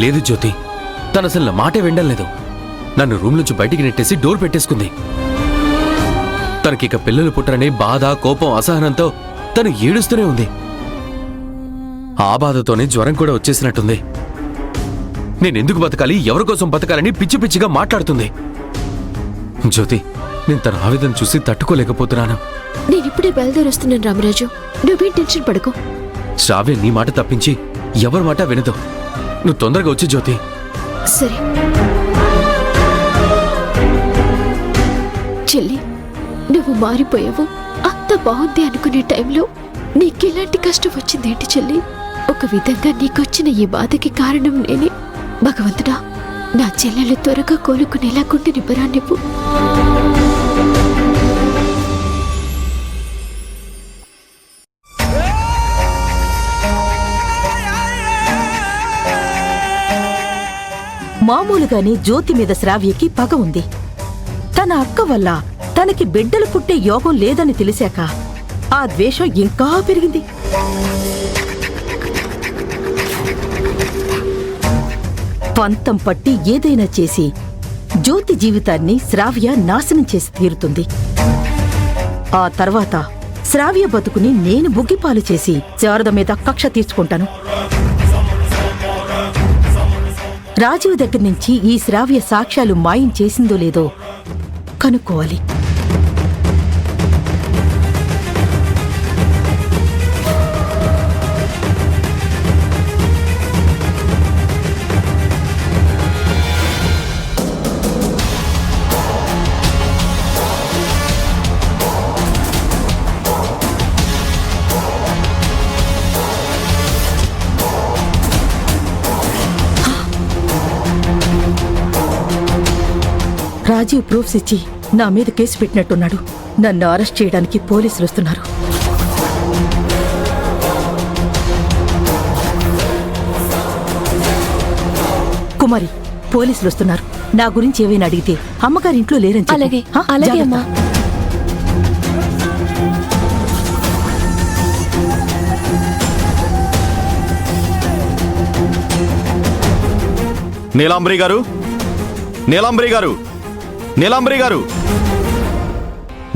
లేదు జ్యోతి, తనసలు నా మాటే వినలేదు. నన్ను రూమ్ నుంచి బయటికి నెట్టేసి డోర్ పెట్టేసుకుంది. తనకిక పిల్లలు పుట్టరనే బాధ, కోపం, అసహనంతో తను ఏడుస్తూనే ఉంది. ఆ బాధతోనే జ్వరం కూడా వచ్చేసినట్టుంది. నేనెందుకు బతకాలి, ఎవరికోసం బతకాలని పిచ్చి పిచ్చిగా మాట్లాడుతుంది. జ్యోతి, నేను తన ఆవేదన చూసి తట్టుకోలేకపోతున్నాను. నేనిప్పుడే బయలుదేరొస్తున్నాను రామరాజు, నువ్వేం టెన్షన్ పడుకో. శ్రావ్య నీ మాట తప్పించి ఎవరి మాట వినదు. నువ్వు తొందరగా వచ్చి జ్యోతి. సరే చెల్లి, నువ్వు మారిపోయావు. అంత బాగుంది అనుకునే టైంలో నీకెలాంటి కష్టం వచ్చిందేంటి చెల్లి? ఒక విధంగా నీకొచ్చిన ఈ బాధకి కారణం నేనే. భగవంతుడా, నా చెల్లెలు త్వరగా కోలుకునేలా గుండె నిబ్బరాన్నివ్వు. మామూలుగానే జ్యోతి మీద శ్రావ్యకి పగ ఉంది. తన అక్క వల్ల తనకి బిడ్డలు పుట్టే యోగం లేదని తెలిసాక ఆ ద్వేషం ఇంకా పెరిగింది. పంతం పట్టి ఏదైనా చేసి జ్యోతి జీవితాన్ని శ్రావ్య నాశనం చేసి తీరుతుంది. ఆ తర్వాత శ్రావ్య బతుకుని నేను బుగ్గిపాలు చేసి శారద మీద కక్ష తీర్చుకుంటాను. రాజీవ్ దగ్గర నుంచి ఈ శ్రావ్య సాక్ష్యాలు మాయం చేసిందో లేదో కనుక్కోవాలి. రాజీవ్ ప్రూఫ్స్ ఇచ్చి నా మీద కేసు పెట్టినట్టున్నాడు. నన్ను అరెస్ట్ చేయడానికి పోలీసులు వస్తున్నారు. కుమారి, పోలీసులు వస్తున్నారు. నా గురించి ఏవైనా అడిగితే అమ్మగారి ఇంట్లో లేరని చెప్పు. అలాగే అలాగే అమ్మా. నీలాంబరి గారు, నీలాంబరి గారు, నీలాంబరి గారు,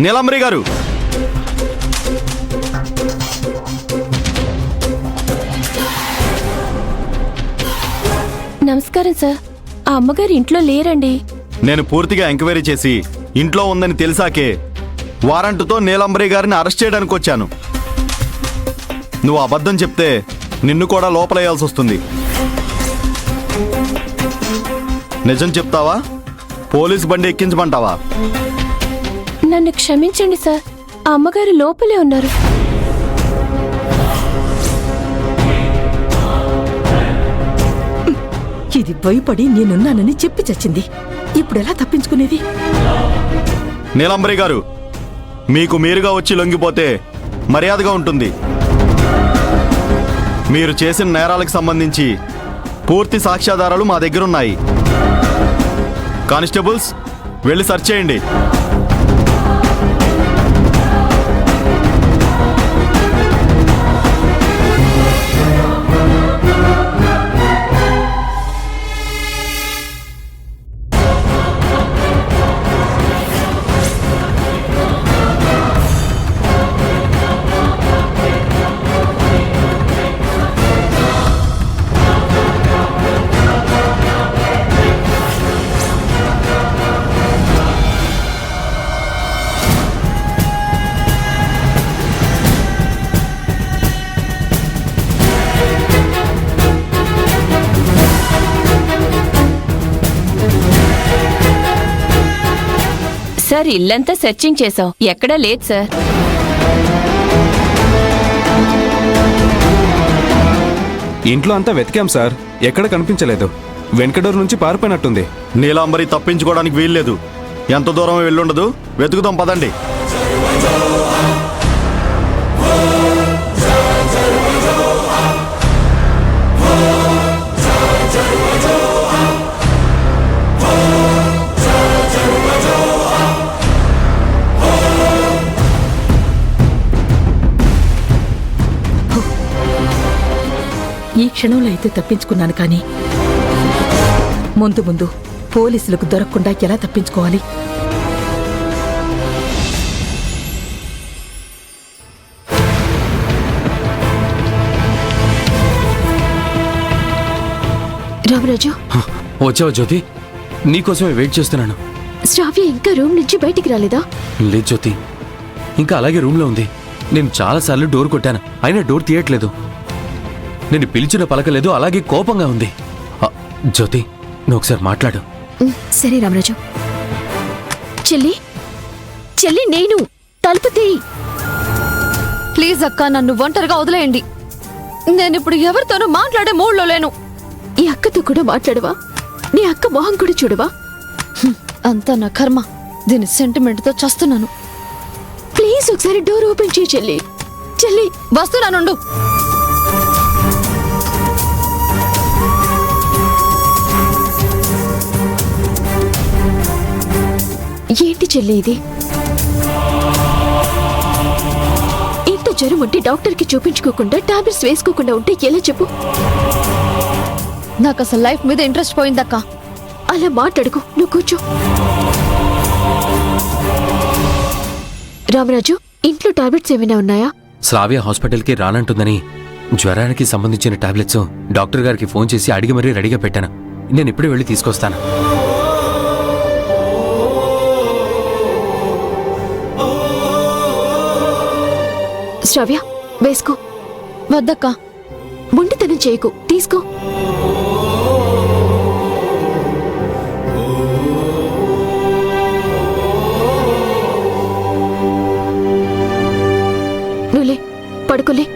నీలాంబరి గారు. నమస్కారం సార్. ఆ అమ్మగారు ఇంట్లో లేరండి. నేను పూర్తిగా ఎంక్వైరీ చేసి ఇంట్లో ఉందని తెలిసాకే వారంటుతో నీలాంబరి గారిని అరెస్ట్ చేయడానికి వచ్చాను. నువ్వు అబద్ధం చెప్తే నిన్ను కూడా లోపలేయాల్సి వస్తుంది. నిజం చెప్తావా, పోలీసు బండి ఎక్కించమంటావా? నన్ను క్షమించండి సార్, ఆ అమ్మగారు లోపలే ఉన్నారు. ఇది భయపడి నేనున్నానని చెప్పి చచ్చింది. ఇప్పుడెలా తప్పించుకునేది? నీలాంబరి గారు, మీకు మీరుగా వచ్చి లొంగిపోతే మర్యాదగా ఉంటుంది. మీరు చేసిన నేరాలకు సంబంధించి పూర్తి సాక్ష్యాధారాలు మా దగ్గరున్నాయి. కానిస్టేబుల్స్, వెళ్ళి సెర్చ్ చేయండి. సార్, ఇల్లంతా సెర్చింగ్ చేశాం, ఎక్కడా లేదు సార్. ఇంట్లో అంతా వెతికాం సార్, ఎక్కడ కనిపించలేదు. వెంకటూరు నుంచి పారిపోయినట్టుంది. నీలాంబరి తప్పించుకోవడానికి వీల్లేదు. ఎంత దూరం వెళ్ళుండదు, వెతుకుదాం పదండి. ఈ క్షణంలో అయితే తప్పించుకున్నాను, కానీ ముందు ముందు పోలీసులకు దొరకకుండా ఎలా తప్పించుకోవాలి? రామరాజు, వచ్చావా జ్యోతి? నీకోసమే వెయిట్ చేస్తున్నాను. శ్రావ్య ఇంకా రూమ్ నుంచి బయటికి రాలేదా? లేదు జ్యోతి, ఇంకా అలాగే రూమ్లో ఉంది. నేను చాలాసార్లు డోర్ కొట్టాను, అయినా డోర్ తీయట్లేదు. నేను పిలిచిన పలకలేదు, అలాగే కోపంగా ఉంది. జ్యోతి, నువ్వు ఒకసారి మాట్లాడు. సరే రామరాజు. చెల్లి, చెల్లి, నేను తలుపు తీయి. ప్లీజ్ అక్క, నన్ను ఒంటరిగా వదిలేయండి. నేనిప్పుడు ఎవరితోనూ మాట్లాడే మూడ్లో లేను. ఈ అక్కతో కూడా మాట్లాడవా? నీ అక్క మొహం కూడా చూడవా? అంతా నా కర్మ. దీని సెంటిమెంట్తో చస్తున్నాను. ప్లీజ్ ఒకసారి డోర్ ఓపెన్ చేయి చెల్లి. చెల్లి, వస్తున్నానుండు. ఏంటి చెల్లి ఇది? ఇంత జ్వరం ఉంటే డాక్టర్కి చూపించుకోకుండా టాబ్లెట్స్ వేసుకోకుండా ఉంటే ఎలా చెప్పు? నాకు అసలు లైఫ్ మీద ఇంట్రెస్ట్ పోయిందక్క. అలా మాట్లాడుకో, నువ్వు కూర్చో. రామరాజు, ఇంట్లో టాబ్లెట్స్ ఏమైనా ఉన్నాయా? శ్రావ్య హాస్పిటల్కి రానంటుందని జ్వరానికి సంబంధించిన టాబ్లెట్స్ డాక్టర్ గారికి ఫోన్ చేసి అడిగి మరీ రెడీగా పెట్టాను. నేను ఇప్పుడే వెళ్ళి తీసుకొస్తాను. శ్రావ్య, వేసుకో. వద్దక్క. మొండితనం చేయకు, తీసుకో. నువ్వులే, పడుకోలే.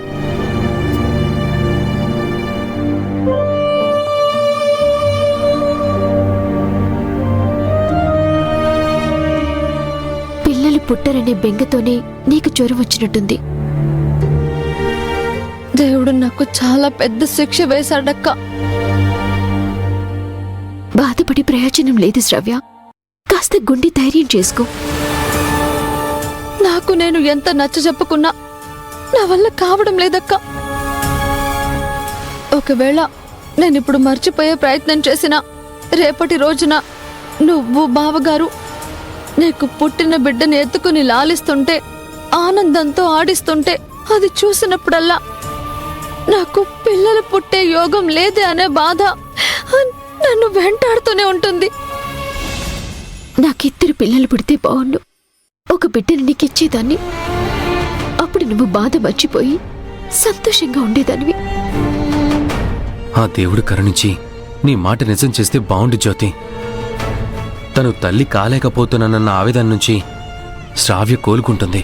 పిల్లలు పుట్టరనే బెంగతోనే నీకు జ్వరం వచ్చినట్టుంది. దేవుడు నాకు చాలా పెద్ద శిక్ష వేశాడక్క. బాధపడి ప్రయోజనం లేదు శ్రవ్య. కాస్త గుండె ధైర్యం చేసుకో. నాకు నేను ఎంత నచ్చ చెప్పుకున్నా నా వల్ల కావడం లేదక్క. ఒకవేళ నేనిప్పుడు మర్చిపోయే ప్రయత్నం చేసినా రేపటి రోజున నువ్వు బావగారు నీకు పుట్టిన బిడ్డని ఎత్తుకుని లాలిస్తుంటే, ఆనందంతో ఆడిస్తుంటే అది చూసినప్పుడల్లా నాకు పిల్లలు పుట్టే యోగం లేదే అనే బాధ నన్ను వెంటాడుతూనే ఉంటుంది. నాకిద్దరు పిల్లలు పుడితే బావుండు. ఒక బిడ్డని నీకిచ్చేదాన్ని. అప్పుడు నువ్వు బాధ మర్చిపోయి సంతోషంగా ఉండేదానివి. ఆ దేవుడు కరుణించి నీ మాట నిజం చేస్తే బావుండు జ్యోతి. తను తల్లి కాలేకపోతున్నానన్న ఆవేదన నుంచి శ్రావ్య కోలుకుంటుంది.